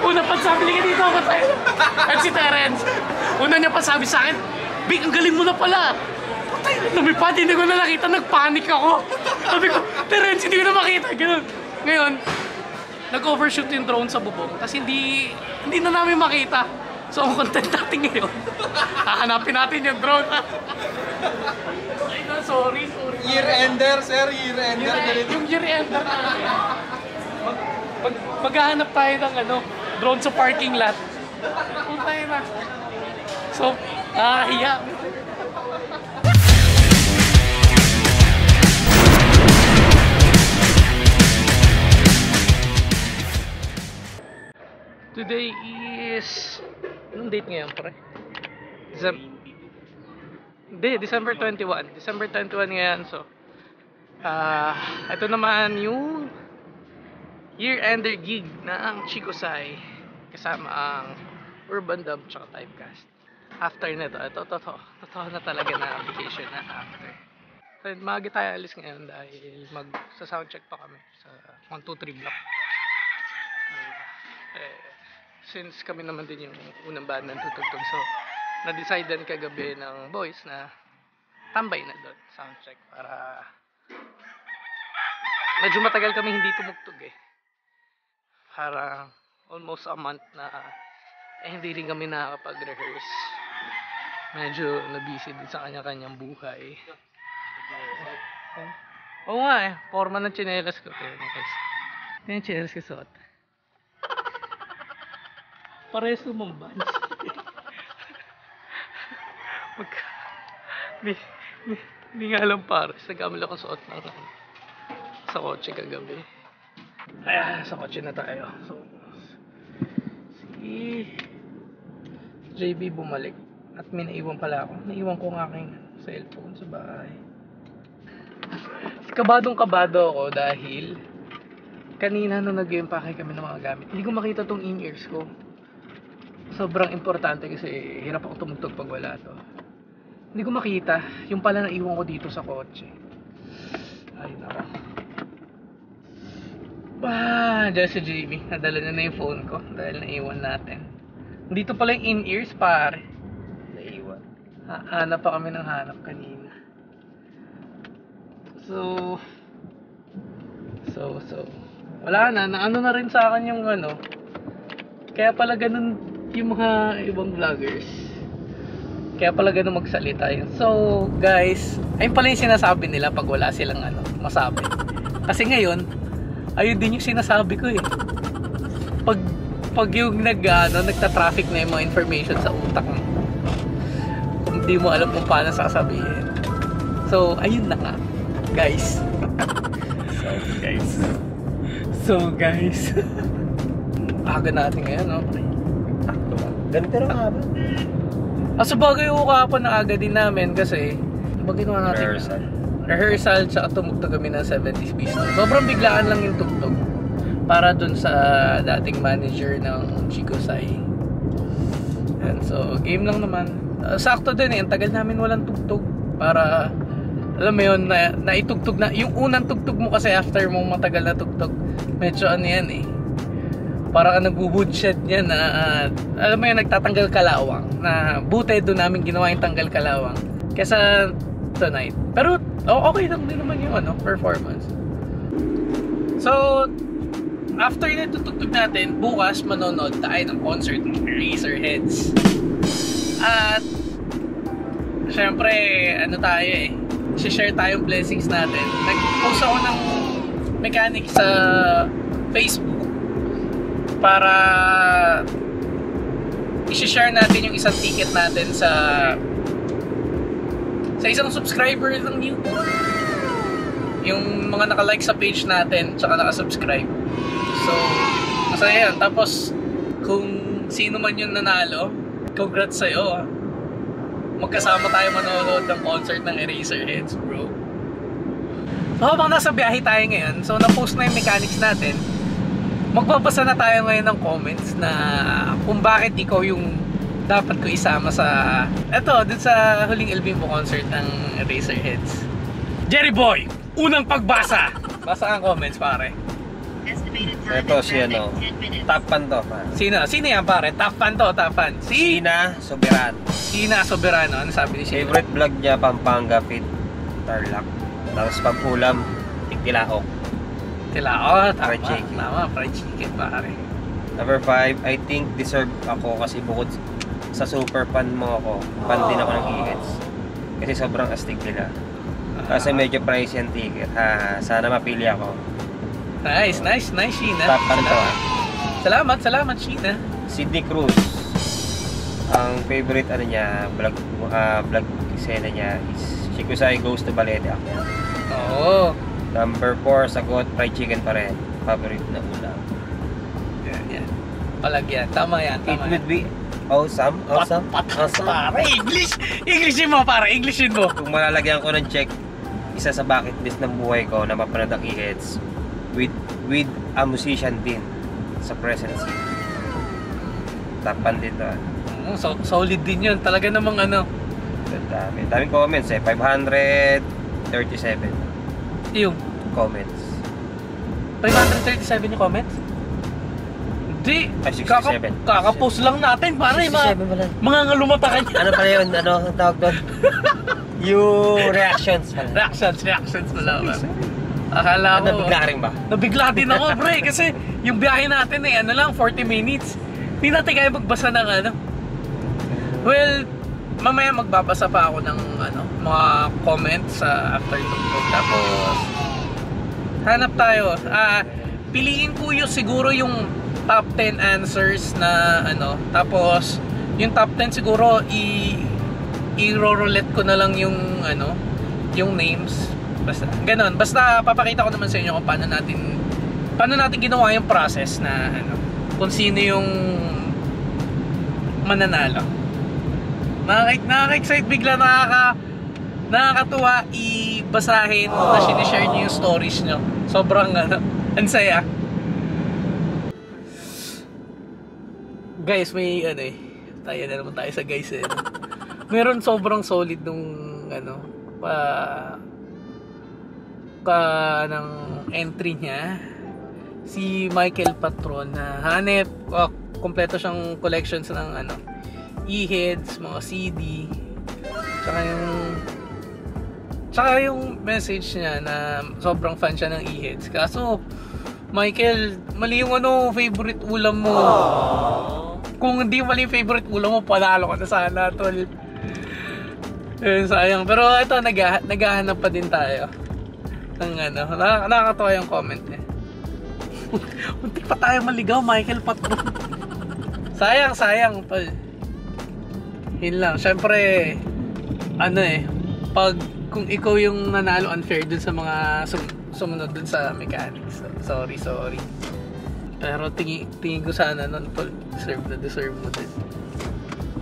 Una pa sabi niya dito ako tayo. At si Terence, una niya pa sabi sa akin, Big, ang galing mo na pala. Lumipad, hindi ko na nakita, nagpanik ako. Sabi ko, Terence, hindi ko na makita. Ganun. Ngayon, nag-overshoot yung drone sa bubong. Tapos hindi na namin makita. So, ang content natin ngayon, hahanapin natin yung drone. Ay na, sorry. Year-ender, sir. Year-ender. Yung year-ender natin. Maghahanap tayo ng drone sa parking lot. Punta yun na. So, hiya. Today is... Anong date ngayon, pre? December 21. December 21 ngayon, so... ito naman yung... year-ender gig ng Chicosci. Kasama ang Urban Dub tsaka Typecast. After nito, ito, totoo na talaga na vacation na after. So, maaga tayo alis ngayon dahil mag-soundcheck pa kami sa 1-2-3 block. Since kami naman din yung unang band ng tutugtog, so na-decide din kagabi ng boys na tambay na doon, soundcheck, para medyo matagal kami hindi tumugtog eh. Para almost a month na hindi rin kami nakakapag-rehearse. Medyo na-busy din sa kanya-kanyang buhay. Oo nga eh, forma ng tsinelas ko. Ito yung tsinelas ko suot. Parehas lumang bands. Hindi nga lang pares. Nagamit ako suot na sa kotse kagabi. Kaya sa kotse na tayo. So, si JB bumalik at may naiwan pala ako. Naiwan ko ang aking cellphone sa bahay. Kabadong-kabado ako dahil kanina nung nag-impake kami ng mga gamit, hindi ko makita tong in-ears ko. Sobrang importante kasi hirap ako tumugtog pag wala to. Hindi ko makita. Yung pala naiwan ko dito sa kotse. Ay nako. Dahil si Jamie, nadala na yung phone ko dahil naiwan natin. Dito pala yung in-ears, pare. Naiwan. Hanap pa kami ng hanap kanina. So wala na ano na rin sa akin yung kaya pala ganun yung mga ibang vloggers. Kaya pala ganun magsalita yun. So guys, ayun pala yung sinasabi nila pag wala silang masabi. Kasi ngayon ayun din yung sinasabi ko eh. Pag yung nagta-traffic na yung mga information sa utak mo, kung di mo alam kung paano sasabihin. So, ayun na nga, guys. Aga natin ngayon, no? Ganito rin nga ba? Sa bagay ko kahapon na aga din namin kasi pag ginawa natin rehearsal tsaka tumugtog kami ng 70s pistol. Sobrang biglaan lang yung tugtog para dun sa dating manager ng Chicosci. And so game lang naman. Sakto din eh, ang tagal namin walang tugtog para alam mo yun, naitugtog na yung unang tugtog mo kasi after mong matagal na tugtog medyo yan eh, parang nag-woodshed yan na alam mo yun, nagtatanggal kalawang na buti doon namin ginawa yung tanggal kalawang kesa tonight. Pero okay lang din naman yung performance. So after na tutugtog natin, bukas manonood tayo ng concert ng Eraserheads. At syempre tayo eh, share tayong blessings natin. Nag-post ako ng mechanic sa Facebook para i-share natin yung isang ticket natin sa isang subscriber ng YouTube. Yung mga naka-like sa page natin tsaka naka-subscribe. So, masaya yan. Tapos, kung sino man yung nanalo, congrats sa'yo. Magkasama tayo manonood ng concert ng Eraserheads, bro. So, habang nasa biyahe tayo ngayon, so na-post na yung mechanics natin, magbabasa na tayo ngayon ng comments na kung bakit ikaw yung dapat ko isama sa dun sa huling El Bimbo concert ng Eraserheads. Jerry Boy, unang pagbasa. Basa ang comments, pare. Estimated Ito si ano, top fan to. Sino yan pare? Top fan to, top fan. Sina Soberano. Sina Soberano, ano sabi ni Sheila? Favorite vlog niya, Pampanga Fit, Tarlac. Tapos pag-ulam, Tilaok. Tilao, tama. Fried chicken. Tama, fried chicken pare. Number 5, I think deserve ako kasi bukod sa super fan mo ako, fan din ako ng E-Heads. Kasi sobrang astig nila. Kasi medyo pricey ang ticket. Sana mapili ako. Nice, Sheena. Top fan to. Salamat, Sheena. Sydney Cruz. Ang favorite ano niya, vlog eksena niya is Shikusai Goes to Balete ako. Oo. Number 4, sagot, fried chicken pa rin. Favorite na ulam. Yan. Palagyan. Tama yan. It would be awesome. Pare, Englishin mo pare, Englishin mo. Kung malalagyan ko ng check, isa sa bucket list ng buhay ko na mapanood ang E-Heads with a musician din sa presidency. Tapan din to. Solid din yun. Talaga namang ano. Daming comments 537 Yung comments. 537 yung comments? Hindi. Ay, 67. Kakapost lang natin pare. 67 pala. Mga ngalumata ka niya. Ano pala yun? Ano ang tawag doon? Yung reactions pala. Reactions pala. Akala ko. Nabigla rin ba? Nabigla din ako, pre. Kasi yung biyahe natin ano lang, 40 minutes. Hindi natin kaya magbasa ng ano. Well, mamaya magbabasa pa ako ng mga comments sa after tugtog. Tapos, hanap tayo. Piliin ko siguro yung top 10 answers na Tapos, yung top 10 siguro i-roulette ko na lang yung yung names. Basta ganon. Basta papakita ko naman sa inyo kung paano natin ginawa yung process na kung sino yung mananalo. Nakaka-excite bigla, nakakatuwa i-basahin na sinishare nyo yung stories nyo. Sobrang ang saya. Guys, may tayo na naman tayo sa guys Meron sobrang solid nung ng entry niya, si Michael Patron na hanep kompleto siyang collections ng E-Heads, mga CD, tsaka yung message niya na sobrang fan siya ng E-Heads. Kaso Michael, mali yung favorite ulam mo. Kung hindi mali yung favorite ulam mo, panalo ka na sana tol. Sayang. Pero ito, naghahanap pa din tayo ng nakakatawa yung comment niya. Muntik pa tayo maligaw, Michael Patron. Sayang tol. Yun lang. Syempre kung ikaw yung nanalo, unfair dun sa mga sumunod dun sa mechanics. Sorry. Pero tingin ko sana nun tol, deserve mo din.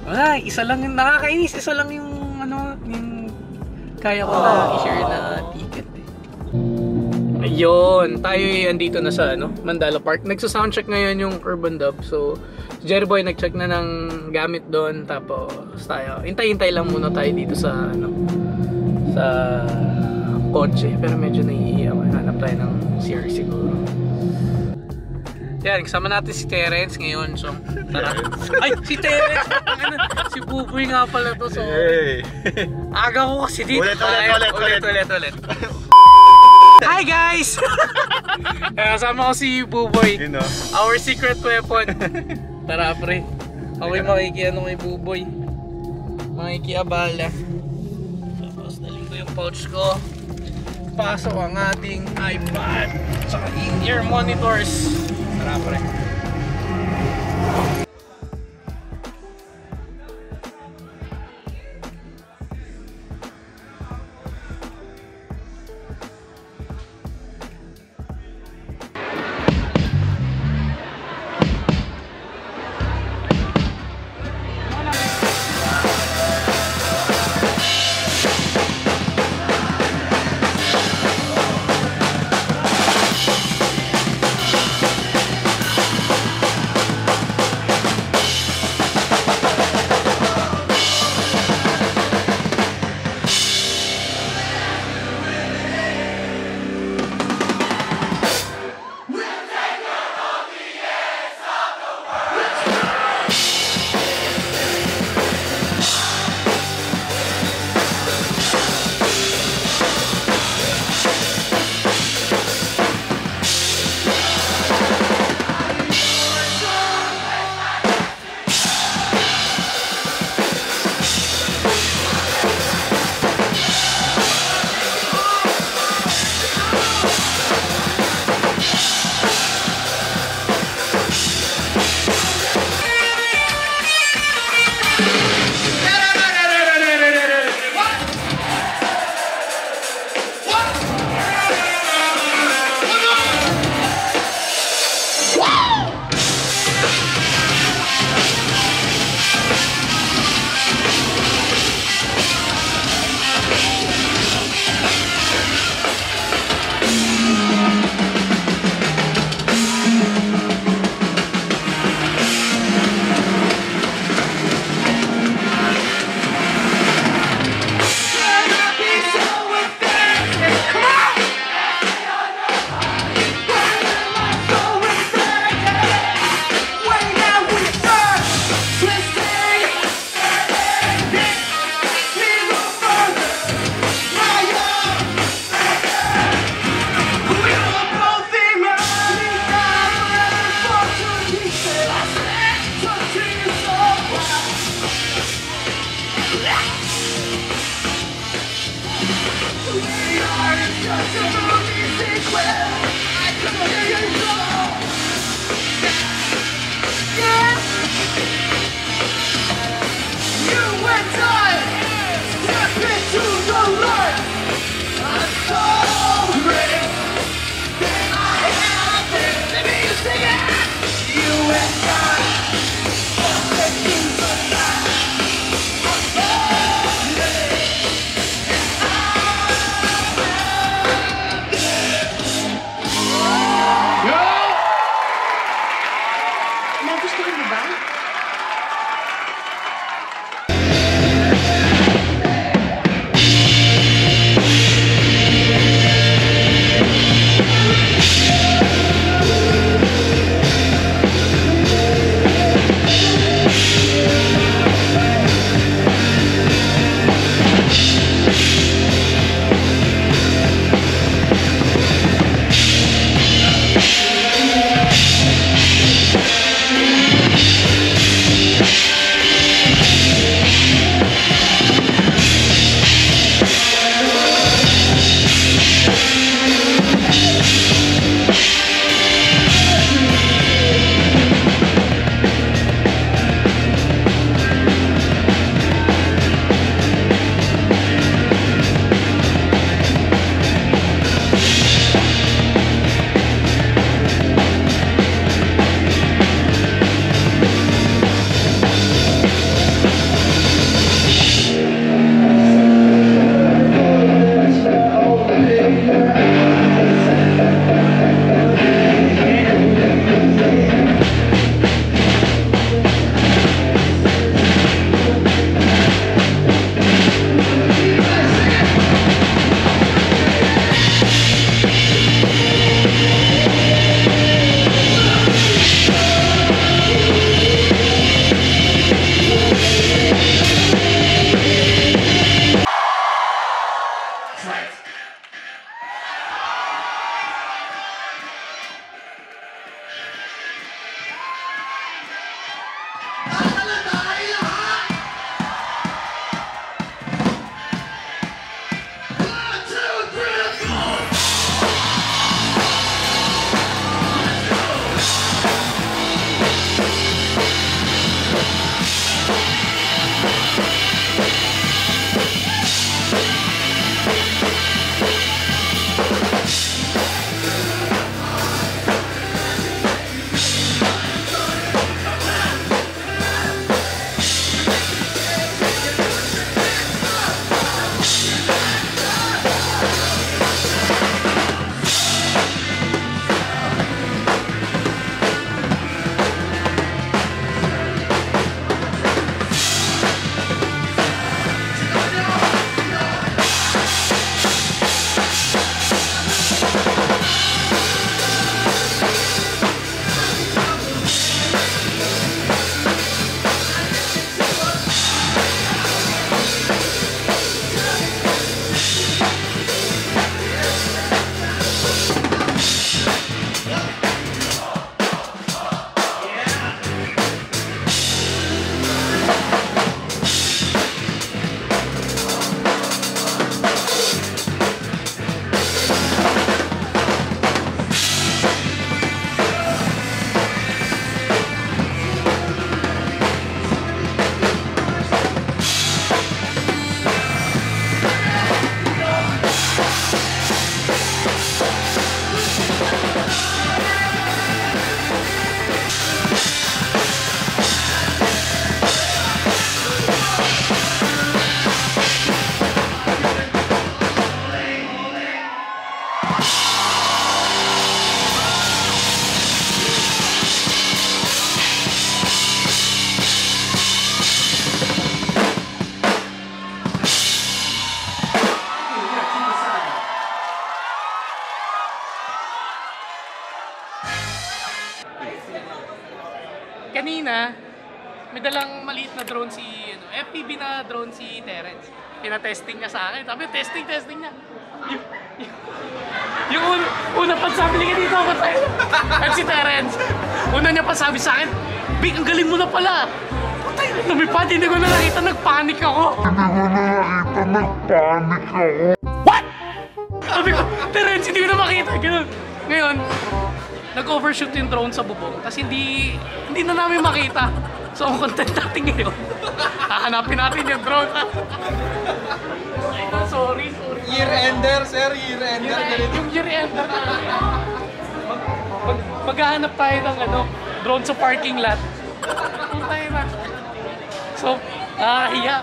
Wala, isa lang yung nakakainis, isa lang yung yung kaya ko na i-share na ticket. Ayun, tayo andito na sa Mandala Park. Nagsa-soundcheck ngayon yung Urban Dub. So, si Jerry Boy nag-check na ng gamit doon. Tapos tayo, hintay-hintay lang muna tayo dito sa sa kotse. Pero medyo naiiyak. Hanap tayo ng CR siguro. Yan, kasama natin si Terence ngayon. So, tara. Ay, si Terence! Si Buboy nga pala to. So, aga ko kasi dito. Ulit. Hi guys! Kasama ko si Buboy. Our secret weapon. Tara pre. Ako'y makikiano kay Buboy. Makikiabala. Tapos daling ko yung pouch ko. Pasok ang ating iPad. Saka in-ear monitors. Tara pre. Nagustuhan mo ba? Kanina, may dalang maliit na drone si, FPV na drone si Terence. Pinatesting niya sa akin. Sabi, testing niya. Yung una pa sabi niya dito ako tayo. At si Terence, una niya pa sabi sa akin, Big, ang galing mo na pala. Lumipad, hindi ko na nakita, nagpanik ako. What? Sabi ko, Terence, hindi ko na makita. Ganun. Ngayon, nag-overshoot yung drone sa bubong. Tapos hindi na namin makita. So, ang content natin ngayon, hahanapin natin yung drone. Sorry. Year-ender, sir. Year-ender. Yung year-ender na. Maghahanap tayo ng drone sa parking lot. Tayo na. So, hiya.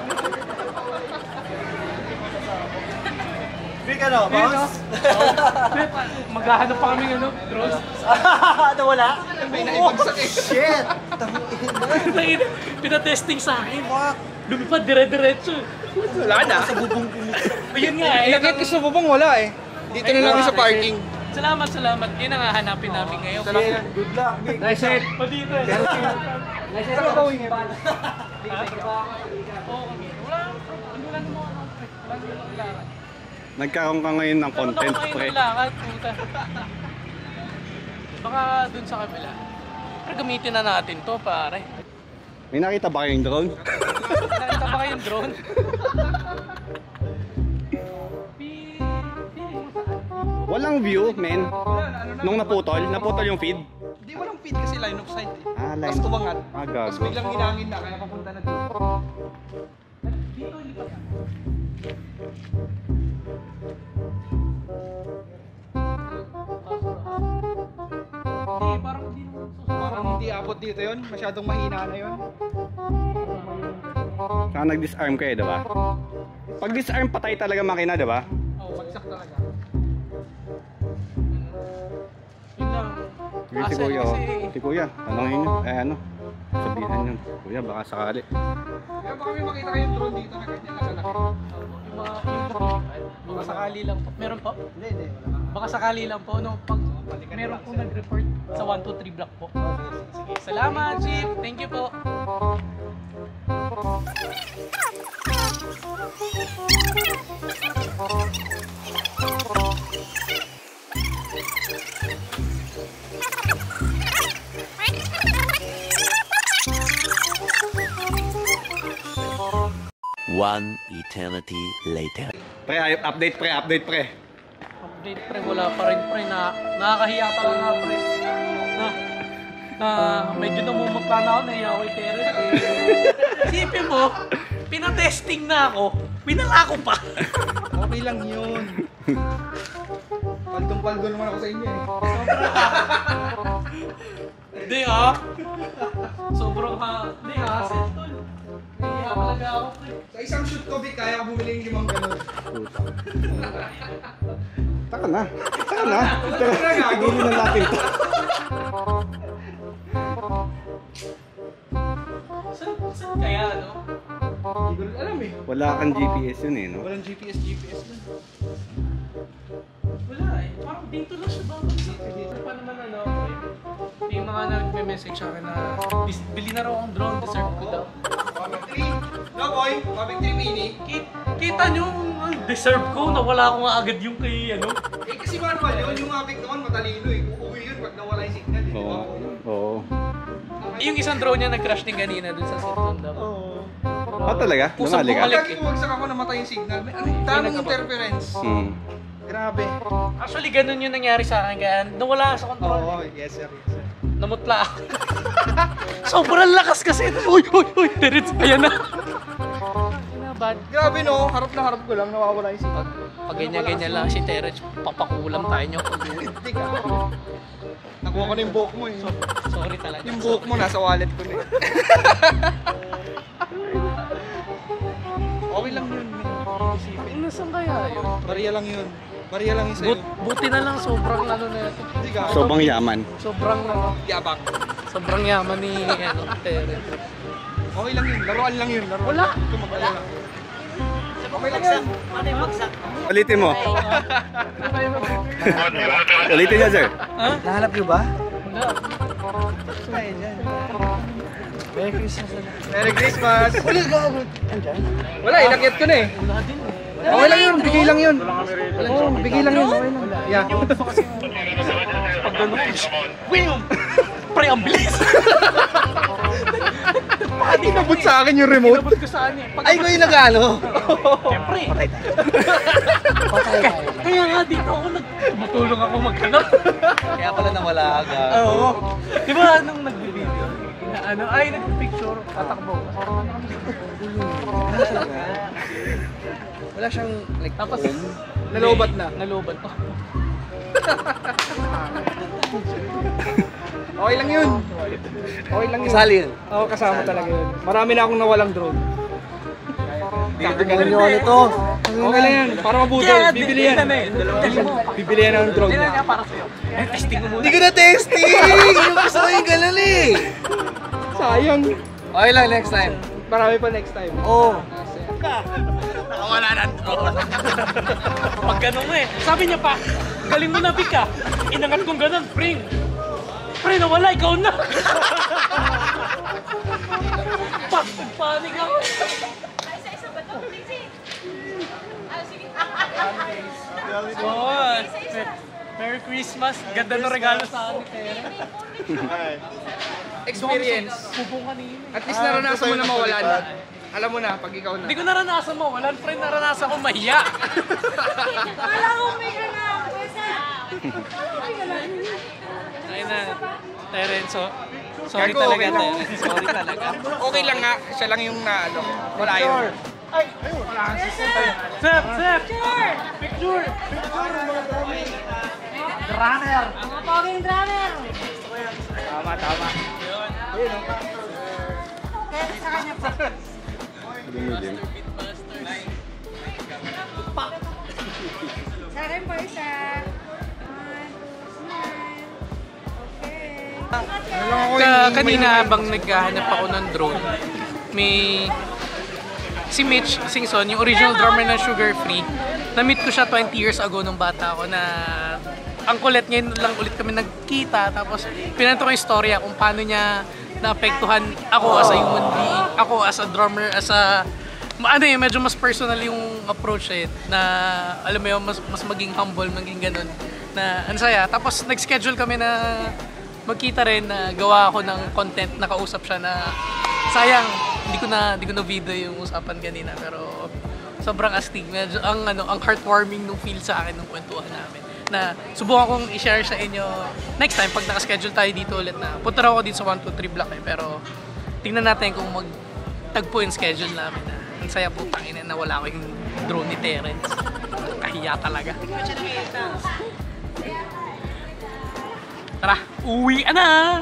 Big ano, bounce? Maghahanap pa kami drones. Nawala? May naibagsak eh. Shit! Pinatesting sa akin. Lumipad dire-diretso. Wala na. Sa bubong ko. Ayun nga eh. Ilagay ko sa bubong, wala eh. Dito na lang sa parking. Salamat. Yun ang hahanapin namin ngayon. Good luck, Big. Nice set. Pa dito eh. Nice set. Saan gawin nga? Nagkaroon ka ngayon ng content, pre. Baka dun sa kabila. Pero gamitin na natin to, pare. May nakita ba kayong drone? Nakita ba kayong drone? Walang view, men. Nung naputol yung feed. Hindi, walang feed kasi line of sight eh. Ah, line. Tapos tumangat. Ah, Tapos gago. biglang hinangin na, kaya papunta na dito. Dito, lipat ka. Hindi, parang hindi naman Parang hindi abot dito yun. Masyadong mahina na yun. Saka nag-disarm kayo, diba? Pag disarm, patay talaga makina, diba? Oo, bagsak talaga. Yun lang. Si Kuya, oh. Si Kuya, tanongin nyo. Sabihan nyo. Kuya, baka sakali. Kaya baka may makita kayong drone dito na ganyan na kalaki. Baka sakali lang po. Meron po? Hindi, wala. Baka sakali lang po, no? Pag meron pong nag-report sa 123 block po. Sige, salamat, Chief. Thank you po. One eternity later. Pre, update pre. Update pre, wala pa rin pre. Nakakahiya talaga nga pre. Na medyo namumutla na ako, nahiya ako kay Terence. Isipin mo, pinatesting na ako, binala ko pa. Okay lang yun. Paldong-paldo naman ako sa inyo eh. Hindi ha. Sobrang hindi ha, settle. Nahiya talaga ako pre. Sa isang shoot ko, Vic, kaya ka bumili ng 5 ganun. Taka na. Tigilin na natin to. Saan kaya, no? Hindi ko rin alam eh. Wala kang GPS yun eh, no? Walang GPS dun. Wala eh. Parang dito lang siya babagsak. Dito pa naman pre. Yung mga nagme-message sa akin na bili na raw akong drone, deserve ko daw. Mavic 3. No boy, Mavic 3 mini. Kita nyo, deserve ko, nawala ko nga agad yung kay Eh kasi manual yun, yung Mavic noon matalino eh. Uuwi yun pag nawala yung signal eh. Oo. Yung isang drone niya nag-crash din kanina dun sa Septon daw. Oo. Ah, talaga? Pusang Lumali ka? bumalik. Lagi bumagsak ako namatay yung signal. May daming interference. Grabe. Actually, ganun yung nangyari sa akin kaya nawala sa control. Oo, yes sir. Namutla ako. Sobrang lakas kasi. Uy, Terence, ayan na. Bad. Grabe no, harap na harap ko lang, nawawala yung signal. Pag ganyan-ganyan lang si Terence, papakulam tayo nyo. Hindi ka. Nakuha ko na yung buhok mo eh. Sorry talaga. Yung buhok mo nasa wallet ko na eh. Okay lang yun. Nasaan kaya yun? Bariya lang yun. Bariya lang yun sa'yo. Buti na lang sobrang na ito. Hindi ka. Sobrang yaman. Sobrang Yabang. sobrang yaman ni Terence. Okay lang yun. Laruan lang yun. Laruan. Wala. Wala. Okay lang yun. Ulitin mo. Ulitin niya, sir. Ha? Nahanap niyo ba? Wala. Kaya dyan. Merry Christmas. Merry Christmas. Wala, inakyat ko na eh. Wala din eh. Okay lang yun. Bigay lang yun. Oo, bigay lang yun. Okay lang. Yeah. Pag gano'n push. Wham! Pre, ang bilis! Inabot sa akin yung remote. Inabot ko saan eh. Ay, ko yung nag-ano. Siyempre. Patay tayo. Kaya nga dito ako tumutulong ako maghanap. Kaya pala nawala agad. Oo. Di ba nung nag-video? Ay, nag-picture, tatakbo. Wala siyang like Tapos, nalobat na. Nalobat pa. Okay lang yun. Okay lang yun. Kasali yun. Oo, kasama talaga yun. Marami na akong nawalang drone. Hindi Kagaling nyo nito. Okay lang yan. Para mabudol. Bibili yan. Bibili yan ng drone niya. Testing mo muna. Hindi ko na testing! Yung gusto ko yung ganun eh. Sayang. Okay lang, next time. Marami pa next time. Oo. Wala na drone. Pag ganun eh. Sabi niya pa, galing mo na Pika. Inangat kong ganun, Pring. Pre, nawala, ikaw na. Panik ako. Isa-isa ba ito? Please. Sige. Merry Christmas. Ganda ng regalo sa akin, Tere. Experience. Bubong kanina. At least naranasan mo na mawalan. Alam mo na, pag ikaw na. Hindi ko naranasan mawalan, friend. Naranasan ko mahiya. Wala akong may ganap. Ayun na. Terence, sorry talaga, Terence. Sorry talaga. Okay lang nga, siya lang yung ano. Wala yun. Sep! Picture! Drummer! Mga poging drummer. Tama. Sa kanya pa. Lumilim. Sa akin po isa. 1, 2, smile. Okay. Kanina habang naghahanap ako ng drone, may si Mitch Singson, yung original drummer ng Sugar Free. Na-meet ko siya 20 years ago nung bata ako na ang kulit ngayon lang ulit kami nagkita. Tapos pinanto ko yung storya kung paano niya naapektuhan ako as a human being, ako as a drummer, as a ano eh, medyo mas personal yung approach eh, na alam mo yun, mas maging humble, maging ganun na ang saya. Tapos nag-schedule kami na magkita rin, na gawa ako ng content, nakausap siya na sayang, hindi ko na video yung usapan kanina, pero sobrang astig. Medyo ang heartwarming nung feel sa akin nung kwentuhan namin. Na subukan kong i-share sa inyo next time pag naka-schedule tayo dito ulit na punta raw ako dito sa 123 block eh, pero tingnan natin kung magtagpo yung schedule namin na ang saya po tangina na wala ko yung drone ni Terence. Kahiya talaga. Tara, uwi na!